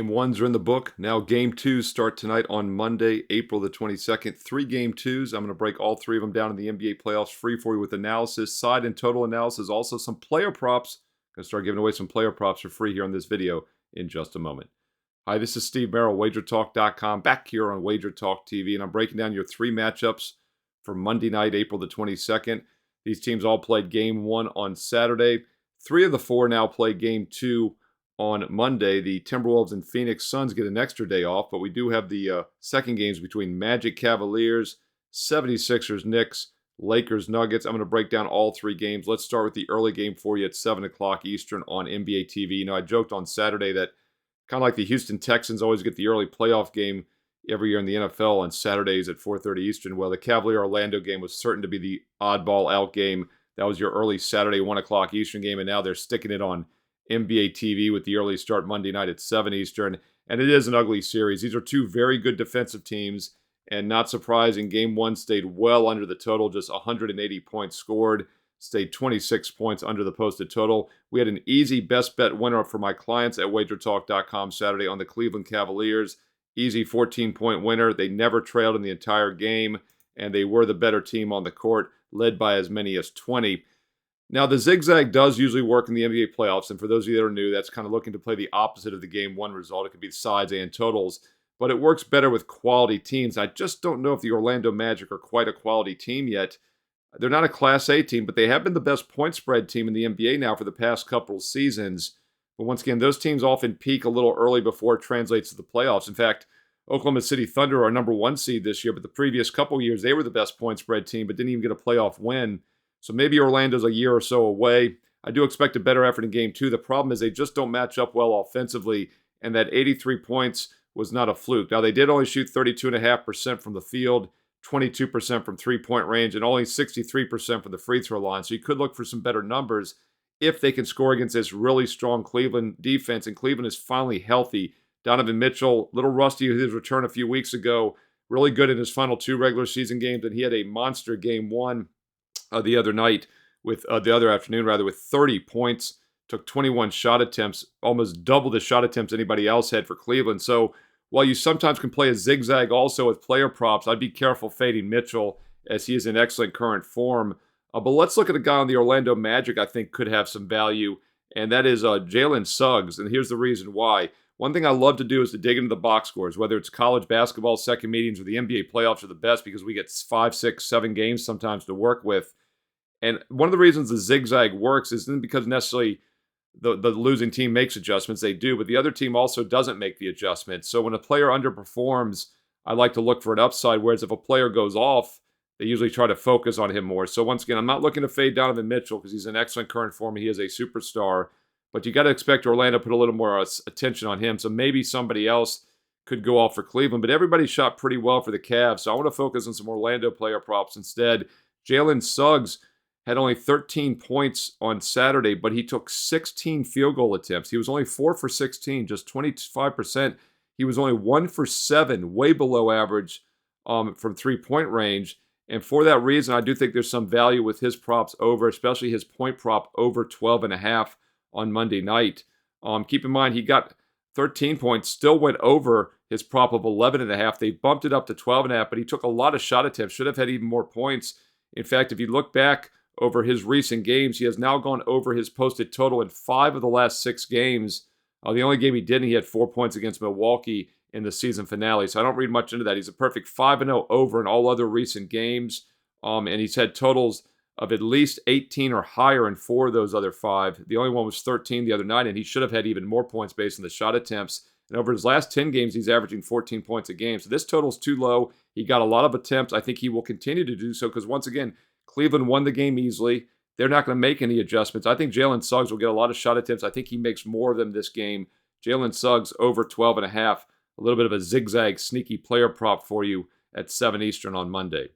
Game ones are in the book. Now game twos start tonight on Monday, April the 22nd. 3 game twos. I'm going to break all 3 of them down in the NBA playoffs free for you with analysis, side and total analysis, also some player props. Going to start giving away some player props for free here on this video in just a moment. Hi, this is Steve Merril, WagerTalk.com, back here on WagerTalk TV, and I'm breaking down your 3 matchups for Monday night, April the 22nd. These teams all played game 1 on Saturday. 3 of the 4 now play game 2 on Monday. The Timberwolves and Phoenix Suns get an extra day off, but we do have the second games between Magic Cavaliers, 76ers Knicks, Lakers Nuggets. I'm going to break down all 3 games. Let's start with the early game for you at 7 o'clock Eastern on NBA TV. You know, I joked on Saturday that kind of like the Houston Texans always get the early playoff game every year in the NFL on Saturdays at 4:30 Eastern. Well, the Cavalier-Orlando game was certain to be the oddball out game. That was your early Saturday 1 o'clock Eastern game, and now they're sticking it on NBA TV with the early start Monday night at 7 Eastern. And it is an ugly series. These are 2 very good defensive teams, and not surprising, game 1 stayed well under the total, just 180 points scored, stayed 26 points under the posted total. We had an easy best bet winner for my clients at WagerTalk.com Saturday on the Cleveland Cavaliers. Easy 14-point winner. They never trailed in the entire game, and they were the better team on the court, led by as many as 20. Now, the zigzag does usually work in the NBA playoffs, and for those of you that are new, that's kind of looking to play the opposite of the game 1 result. It could be sides and totals, but it works better with quality teams. I just don't know if the Orlando Magic are quite a quality team yet. They're not a Class A team, but they have been the best point spread team in the NBA now for the past couple of seasons. But once again, those teams often peak a little early before it translates to the playoffs. In fact, Oklahoma City Thunder are number 1 seed this year, but the previous couple of years, they were the best point spread team, but didn't even get a playoff win. So maybe Orlando's a year or so away. I do expect a better effort in game 2. The problem is they just don't match up well offensively, and that 83 points was not a fluke. Now, they did only shoot 32.5% from the field, 22% from three-point range, and only 63% from the free throw line. So you could look for some better numbers if they can score against this really strong Cleveland defense, and Cleveland is finally healthy. Donovan Mitchell, a little rusty with his return a few weeks ago, really good in his final 2 regular season games, and he had a monster game 1 the other night, with the other afternoon rather, with 30 points, took 21 shot attempts, almost double the shot attempts anybody else had for Cleveland. So while you sometimes can play a zigzag also with player props, I'd be careful fading Mitchell as he is in excellent current form. But let's look at a guy on the Orlando Magic I think could have some value, and that is Jalen Suggs, and here's the reason why. One thing I love to do is to dig into the box scores, whether it's college basketball second meetings or the NBA playoffs are the best because we get 5, 6, 7 games sometimes to work with. And one of the reasons the zigzag works isn't because necessarily the losing team makes adjustments. They do, but the other team also doesn't make the adjustments. So when a player underperforms, I like to look for an upside, whereas if a player goes off, they usually try to focus on him more. So once again, I'm not looking to fade Donovan Mitchell because he's in excellent current form. He is a superstar, but you got to expect Orlando to put a little more attention on him. So maybe somebody else could go off for Cleveland, but everybody shot pretty well for the Cavs. So I want to focus on some Orlando player props instead. Jalen Suggs had only 13 points on Saturday, but he took 16 field goal attempts. He was only 4 for 16, just 25%. He was only 1 for 7, way below average from three-point range. And for that reason, I do think there's some value with his props over, especially his point prop over 12.5 on Monday night. Keep in mind, he got 13 points, still went over his prop of 11.5. They bumped it up to 12.5, but he took a lot of shot attempts, should have had even more points. In fact, if you look back over his recent games, he has now gone over his posted total in 5 of the last 6 games. The only game he didn't, he had 4 points against Milwaukee in the season finale. So I don't read much into that. He's a perfect 5-0 over in all other recent games. And he's had totals of at least 18 or higher in 4 of those other 5. The only one was 13 the other night, and he should have had even more points based on the shot attempts. And over his last 10 games, he's averaging 14 points a game. So this total's too low. He got a lot of attempts. I think he will continue to do so because, once again, Cleveland won the game easily. They're not going to make any adjustments. I think Jalen Suggs will get a lot of shot attempts. I think he makes more of them this game. Jalen Suggs over 12.5. A little bit of a zigzag, sneaky player prop for you at 7 Eastern on Monday.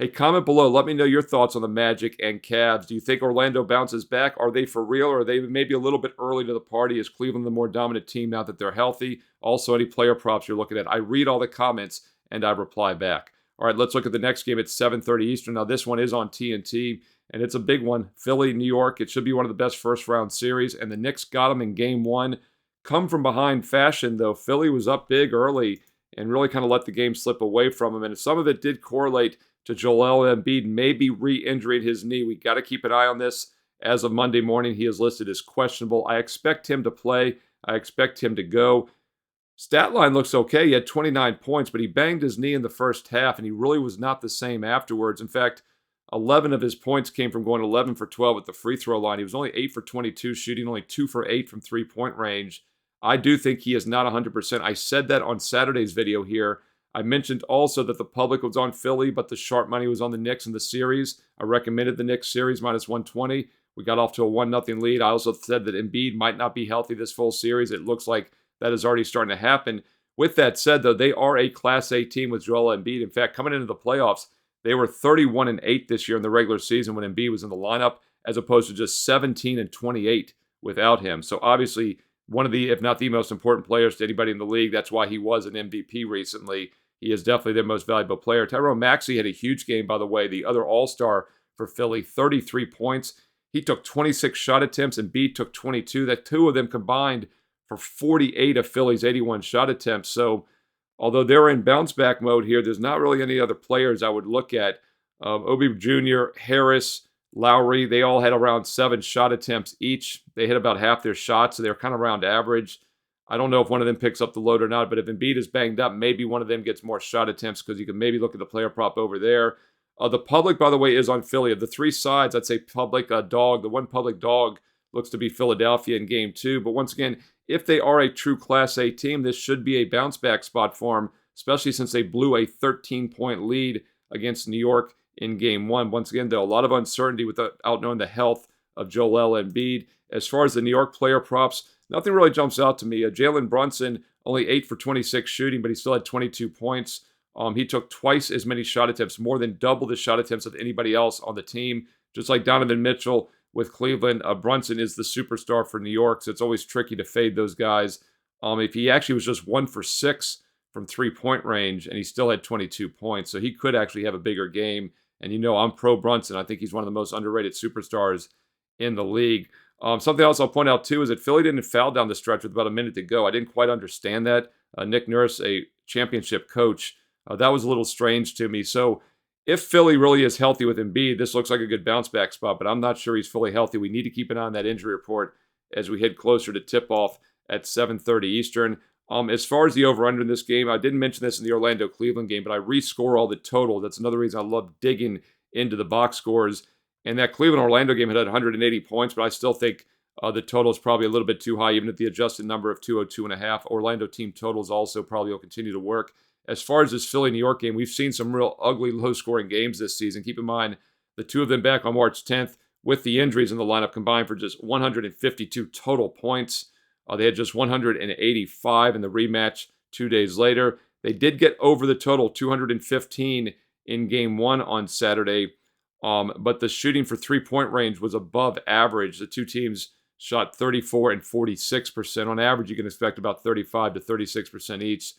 Hey, comment below. Let me know your thoughts on the Magic and Cavs. Do you think Orlando bounces back? Are they for real, or are they maybe a little bit early to the party? Is Cleveland the more dominant team now that they're healthy? Also, any player props you're looking at. I read all the comments, and I reply back. All right, let's look at the next game at 7:30 Eastern. Now, this one is on TNT, and it's a big one. Philly, New York. It should be one of the best first-round series, and the Knicks got them in Game 1. come from behind fashion, though. Philly was up big early and really kind of let the game slip away from him. And some of it did correlate to Joel Embiid maybe re-injuring his knee. We got to keep an eye on this. As of Monday morning, he is listed as questionable. I expect him to play. I expect him to go. Stat line looks okay. He had 29 points, but he banged his knee in the first half, and he really was not the same afterwards. In fact, 11 of his points came from going 11 for 12 at the free throw line. He was only 8 for 22 shooting, only 2 for 8 from three-point range. I do think he is not 100%. I said that on Saturday's video here. I mentioned also that the public was on Philly, but the sharp money was on the Knicks in the series. I recommended the Knicks series minus 120. We got off to a 1-0 lead. I also said that Embiid might not be healthy this full series. It looks like that is already starting to happen. With that said, though, they are a Class A team with Joel Embiid. In fact, coming into the playoffs, they were 31-8 this year in the regular season when Embiid was in the lineup, as opposed to just 17-28 without him. So obviously, one of the, if not the most important players to anybody in the league. That's why he was an MVP recently. He is definitely their most valuable player. Tyrone Maxey had a huge game, by the way, the other all-star for Philly, 33 points. He took 26 shot attempts, and Embiid took 22. That two of them combined for 48 of Philly's 81 shot attempts. So although they're in bounce-back mode here, there's not really any other players I would look at. Obi Jr., Harris, Lowry, they all had around 7 shot attempts each. They hit about half their shots, so they're kind of around average. I don't know if one of them picks up the load or not, but if Embiid is banged up, maybe one of them gets more shot attempts because you can maybe look at the player prop over there. The public, by the way, is on Philly. Of the three sides, I'd say public dog. The one public dog looks to be Philadelphia in Game 2. But once again, if they are a true Class A team, this should be a bounce-back spot for them, especially since they blew a 13-point lead against New York in Game 1. Once again, there are a lot of uncertainty without knowing the health of Joel Embiid. As far as the New York player props, nothing really jumps out to me. Jalen Brunson, only 8 for 26 shooting, but he still had 22 points. He took twice as many shot attempts, more than double the shot attempts of anybody else on the team. Just like Donovan Mitchell with Cleveland, Brunson is the superstar for New York, so it's always tricky to fade those guys. If he actually was just 1 for 6 from three-point range, and he still had 22 points, so he could actually have a bigger game. And you know I'm pro Brunson. I think he's one of the most underrated superstars in the league. Something else I'll point out, too, is that Philly didn't foul down the stretch with about a minute to go. I didn't quite understand that. Nick Nurse, a championship coach, that was a little strange to me. So if Philly really is healthy with Embiid, this looks like a good bounce-back spot, but I'm not sure he's fully healthy. We need to keep an eye on that injury report as we head closer to tip-off at 7:30 Eastern. As far as the over-under in this game, I didn't mention this in the Orlando-Cleveland game, but I rescore all the totals. That's another reason I love digging into the box scores. And that Cleveland-Orlando game had 180 points, but I still think the total is probably a little bit too high, even at the adjusted number of 202.5. Orlando team totals also probably will continue to work. As far as this Philly-New York game, we've seen some real ugly, low-scoring games this season. Keep in mind, the two of them back on March 10th with the injuries in the lineup combined for just 152 total points. They had just 185 in the rematch 2 days later. They did get over the total, 215 in Game 1 on Saturday, but the shooting for three-point range was above average. The two teams shot 34 and 46%. On average, you can expect about 35 to 36% each.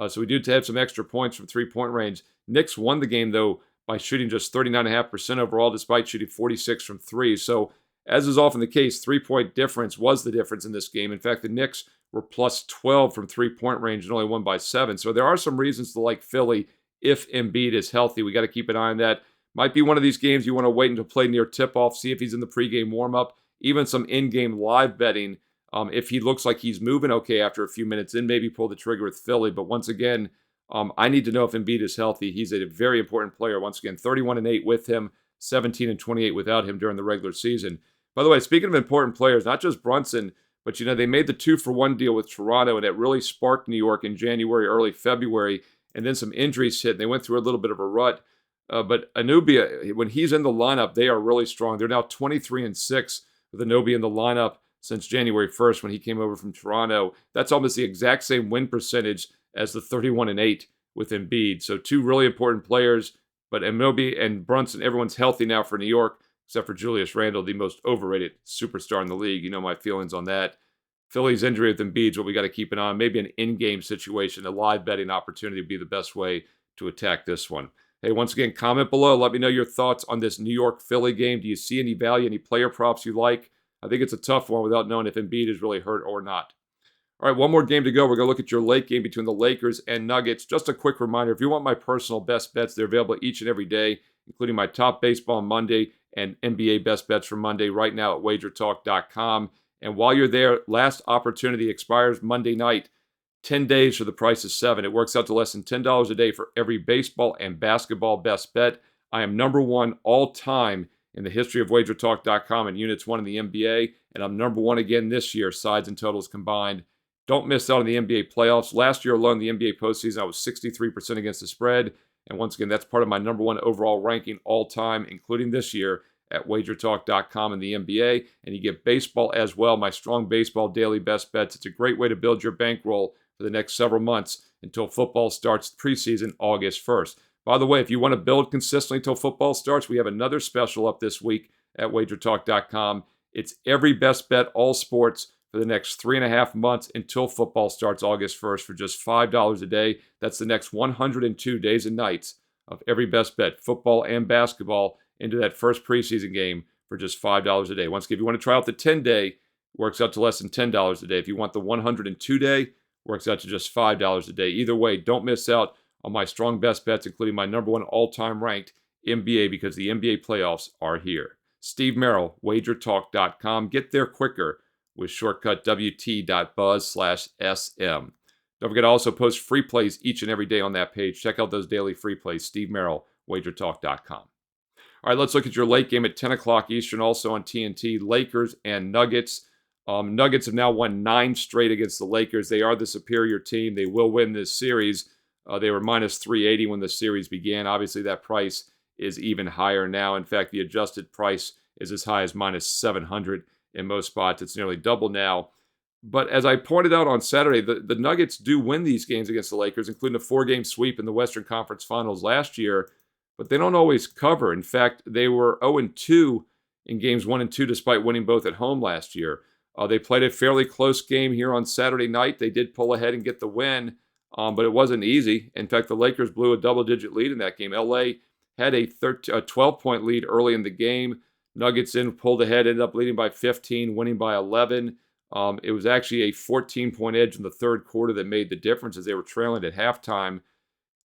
So we do have some extra points from three-point range. Knicks won the game, though, by shooting just 39.5% overall, despite shooting 46 from three. So, as is often the case, three-point difference was the difference in this game. In fact, the Knicks were plus 12 from three-point range and only won by 7. So there are some reasons to like Philly if Embiid is healthy. We got to keep an eye on that. Might be one of these games you want to wait until play near tip-off, see if he's in the pregame warm-up, even some in-game live betting. If he looks like he's moving okay after a few minutes, then maybe pull the trigger with Philly. But once again, I need to know if Embiid is healthy. He's a very important player. Once again, 31-8 with him, 17-28 without him during the regular season. By the way, speaking of important players, not just Brunson, but they made the 2-for-1 deal with Toronto, and it really sparked New York in January, early February, and then some injuries hit, and they went through a little bit of a rut. But Anunoby, when he's in the lineup, they are really strong. They're now 23-6 with Anunoby in the lineup since January 1st when he came over from Toronto. That's almost the exact same win percentage as the 31-8 with Embiid. So two really important players, but Anunoby and Brunson, everyone's healthy now for New York, except for Julius Randle, the most overrated superstar in the league. You know my feelings on that. Philly's injury with Embiid is what we got to keep an eye on. Maybe an in-game situation, a live betting opportunity would be the best way to attack this one. Hey, once again, comment below. Let me know your thoughts on this New York-Philly game. Do you see any value, any player props you like? I think it's a tough one without knowing if Embiid is really hurt or not. All right, one more game to go. We're going to look at your late game between the Lakers and Nuggets. Just a quick reminder, if you want my personal best bets, they're available each and every day, including my top baseball on Monday and NBA best bets for Monday right now at WagerTalk.com. And while you're there, last opportunity expires Monday night. 10 days for the price of 7. It works out to less than $10 a day for every baseball and basketball best bet. I am number one all time in the history of WagerTalk.com and units won in the NBA, and I'm number one again this year, sides and totals combined. Don't miss out on the NBA playoffs. Last year alone, the NBA postseason, I was 63% against the spread. And once again, that's part of my number one overall ranking all time, including this year at WagerTalk.com in the NBA. And you get baseball as well, my strong baseball daily best bets. It's a great way to build your bankroll for the next several months until football starts preseason August 1st. By the way, if you want to build consistently until football starts, we have another special up this week at WagerTalk.com. It's every best bet, all sports, for the next 3.5 months until football starts August 1st for just $5 a day. That's the next 102 days and nights of every best bet, football and basketball, into that first preseason game for just $5 a day. Once again, if you want to try out the 10-day, works out to less than $10 a day. If you want the 102-day, works out to just $5 a day. Either way, don't miss out on my strong best bets, including my number one all-time ranked NBA, because the NBA playoffs are here. Steve Merril, WagerTalk.com. Get there quicker with shortcut wt.buzz/SM. Don't forget to also post free plays each and every day on that page. Check out those daily free plays. Steve Merril, WagerTalk.com. All right, let's look at your late game at 10 o'clock Eastern, also on TNT. Lakers and Nuggets. Nuggets have now won 9 straight against the Lakers. They are the superior team. They will win this series. They were minus 380 when the series began. Obviously, that price is even higher now. In fact, the adjusted price is as high as minus 700 in most spots. It's nearly double now. But as I pointed out on Saturday, the Nuggets do win these games against the Lakers, including a 4-game sweep in the Western Conference Finals last year. But they don't always cover. In fact, they were 0-2 in games 1 and 2, despite winning both at home last year. They played a fairly close game here on Saturday night. They did pull ahead and get the win, but it wasn't easy. In fact, the Lakers blew a double-digit lead in that game. LA had a 12-point lead early in the game. Nuggets pulled ahead, ended up leading by 15, winning by 11. It was actually a 14-point edge in the third quarter that made the difference as they were trailing at halftime.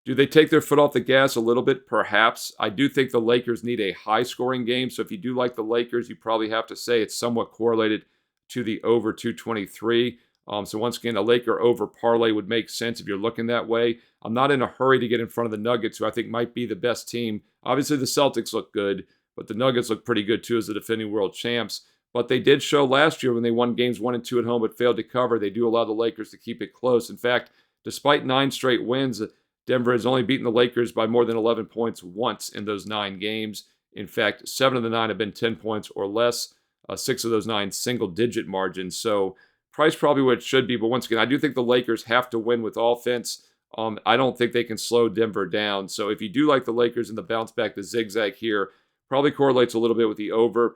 Do they take their foot off the gas a little bit? Perhaps. I do think the Lakers need a high-scoring game, so if you do like the Lakers, you probably have to say it's somewhat correlated to the over 223. So once again, a Laker over parlay would make sense if you're looking that way. I'm not in a hurry to get in front of the Nuggets, who I think might be the best team. Obviously, the Celtics look good, but the Nuggets look pretty good too as the defending world champs. But they did show last year when they won games 1 and 2 at home but failed to cover. They do allow the Lakers to keep it close. In fact, despite 9 straight wins, Denver has only beaten the Lakers by more than 11 points once in those 9 games. In fact, 7 of the 9 have been 10 points or less. 6 of those 9 single-digit margins. So price probably what it should be. But once again, I do think the Lakers have to win with offense. I don't think they can slow Denver down. So if you do like the Lakers and the bounce back, the zigzag here probably correlates a little bit with the over.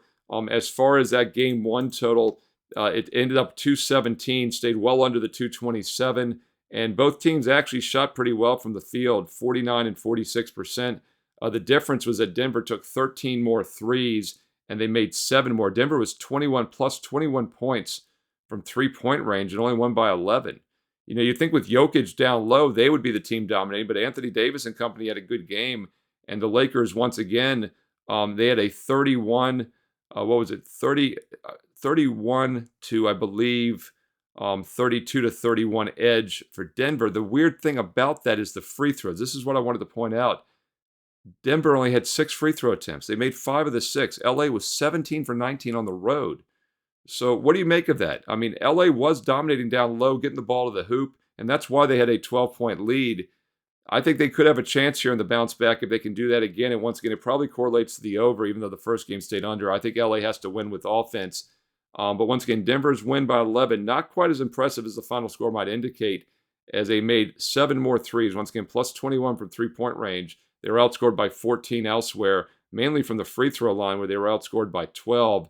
As far as that game 1 total, it ended up 217, stayed well under the 227. And both teams actually shot pretty well from the field, 49 and 46%. The difference was that Denver took 13 more threes and they made 7 more. Denver was 21 points from three-point range and only won by 11. You know, you think with Jokic down low, they would be the team dominating, but Anthony Davis and company had a good game. And the Lakers, once again, they had a 31, 31 to, I believe, 32 to 31 edge for Denver. The weird thing about that is the free throws. This is what I wanted to point out. Denver only had 6 free throw attempts. They made 5 of the 6. LA was 17 for 19 on the road. So what do you make of that? I mean, LA was dominating down low, getting the ball to the hoop, and that's why they had a 12-point lead. I think they could have a chance here in the bounce back if they can do that again. And once again, it probably correlates to the over, even though the first game stayed under. I think LA has to win with offense. But once again, Denver's win by 11, not quite as impressive as the final score might indicate, as they made 7 more threes. Once again, plus 21 from three-point range. They were outscored by 14 elsewhere, mainly from the free throw line where they were outscored by 12.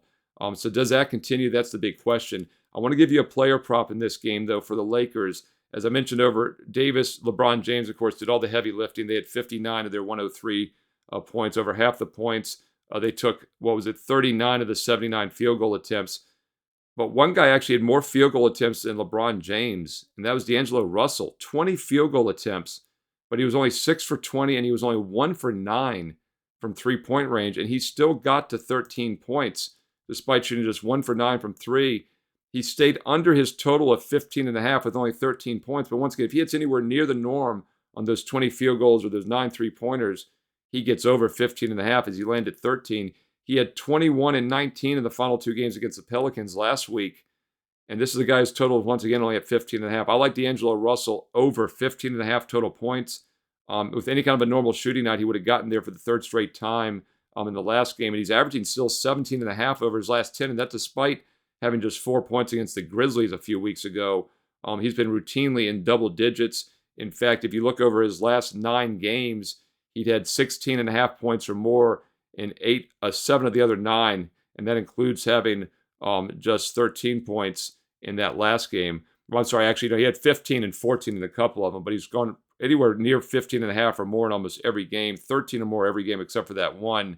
So does that continue? That's the big question. I want to give you a player prop in this game, though, for the Lakers. As I mentioned over, Davis, LeBron James, of course, did all the heavy lifting. They had 59 of their 103 points, over half the points. They took, 39 of the 79 field goal attempts. But one guy actually had more field goal attempts than LeBron James, and that was D'Angelo Russell. 20 field goal attempts, but he was only 6 for 20, and he was only 1 for 9 from three-point range, and he still got to 13 points despite shooting just 1 for 9 from three. He stayed under his total of 15.5 with only 13 points. But once again, if he hits anywhere near the norm on those 20 field goals or those 9 3-pointers, he gets over 15.5 as he landed 13. He had 21 and 19 in the final two games against the Pelicans last week. And this is a guy whose total is once again only at 15.5. I like D'Angelo Russell over 15.5 total points. With any kind of a normal shooting night, he would have gotten there for the third straight time in the last game. And he's averaging still 17.5 over his last 10, and that despite having just 4 points against the Grizzlies a few weeks ago. He's been routinely in double digits. In fact, if you look over his last 9 games, he'd had 16.5 points or more in 7 of the other 9, and that includes having just 13 points in that last game. Well, I'm sorry, actually, no, he had 15 and 14 in a couple of them, but he's gone anywhere near 15.5 or more in almost every game, 13 or more every game except for that one.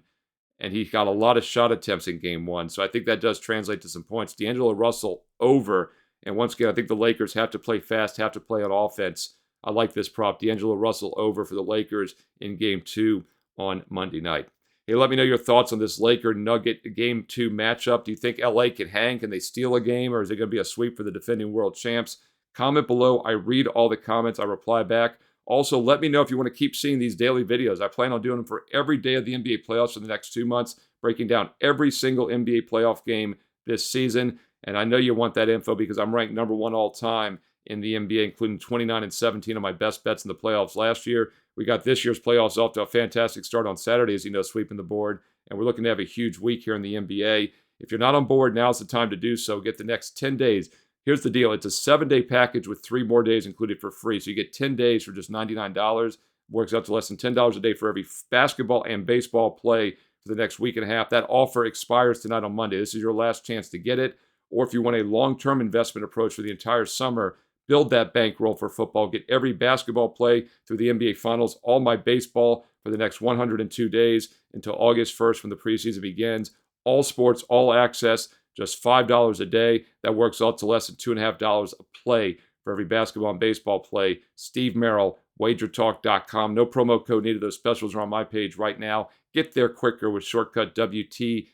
And he got a lot of shot attempts in game one. So I think that does translate to some points. D'Angelo Russell over. And once again, I think the Lakers have to play fast, have to play on offense. I like this prop. D'Angelo Russell over for the Lakers in game 2 on Monday night. Hey, let me know your thoughts on this Laker-Nugget game 2 matchup. Do you think LA can hang? Can they steal a game? Or is it going to be a sweep for the defending world champs? Comment below. I read all the comments. I reply back. Also, let me know if you want to keep seeing these daily videos. I plan on doing them for every day of the NBA playoffs for the next 2 months, breaking down every single NBA playoff game this season. And I know you want that info because I'm ranked number 1 all time in the NBA, including 29 and 17 of my best bets in the playoffs last year. We got this year's playoffs off to a fantastic start on Saturday, as you know, sweeping the board. And we're looking to have a huge week here in the NBA. If you're not on board, now's the time to do so. Get the next 10 days. Here's the deal. It's a 7-day package with 3 more days included for free. So you get 10 days for just $99. Works out to less than $10 a day for every basketball and baseball play for the next week and a half. That offer expires tonight on Monday. This is your last chance to get it. Or if you want a long-term investment approach for the entire summer, build that bankroll for football. Get every basketball play through the NBA Finals, all my baseball for the next 102 days until August 1st when the preseason begins. All sports, all access. Just $5 a day. That works out to less than $2.50 a play for every basketball and baseball play. Steve Merril, WagerTalk.com. No promo code needed. Those specials are on my page right now. Get there quicker with shortcut WT.buzz/SM.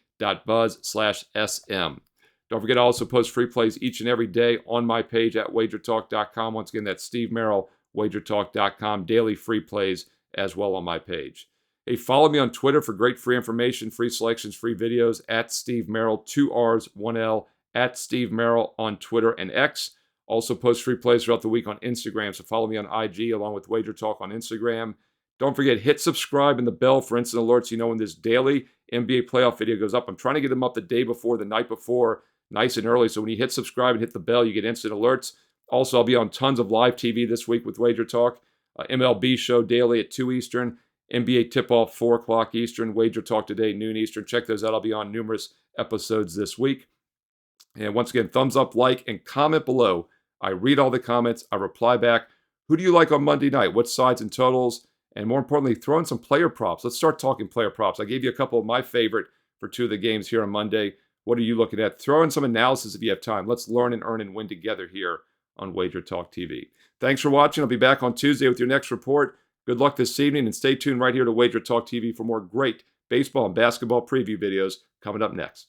Don't forget, I also post free plays each and every day on my page at WagerTalk.com. Once again, that's Steve Merril, WagerTalk.com. Daily free plays as well on my page. Hey, follow me on Twitter for great free information, free selections, free videos at Steve Merril, 2 R's, 1 L, at Steve Merril on Twitter and X. Also post free plays throughout the week on Instagram, so follow me on IG along with Wager Talk on Instagram. Don't forget, hit subscribe and the bell for instant alerts. You know when this daily NBA playoff video goes up. I'm trying to get them up the day before, the night before, nice and early. So when you hit subscribe and hit the bell, you get instant alerts. Also, I'll be on tons of live TV this week with Wager Talk. MLB show daily at 2 Eastern. NBA tip-off, 4 o'clock Eastern. Wager Talk today, noon Eastern. Check those out. I'll be on numerous episodes this week. And once again, thumbs up, like, and comment below. I read all the comments. I reply back. Who do you like on Monday night? What sides and totals? And more importantly, throw in some player props. Let's start talking player props. I gave you a couple of my favorite for 2 of the games here on Monday. What are you looking at? Throw in some analysis if you have time. Let's learn and earn and win together here on Wager Talk TV. Thanks for watching. I'll be back on Tuesday with your next report. Good luck this evening, and stay tuned right here to Wager Talk TV for more great baseball and basketball preview videos coming up next.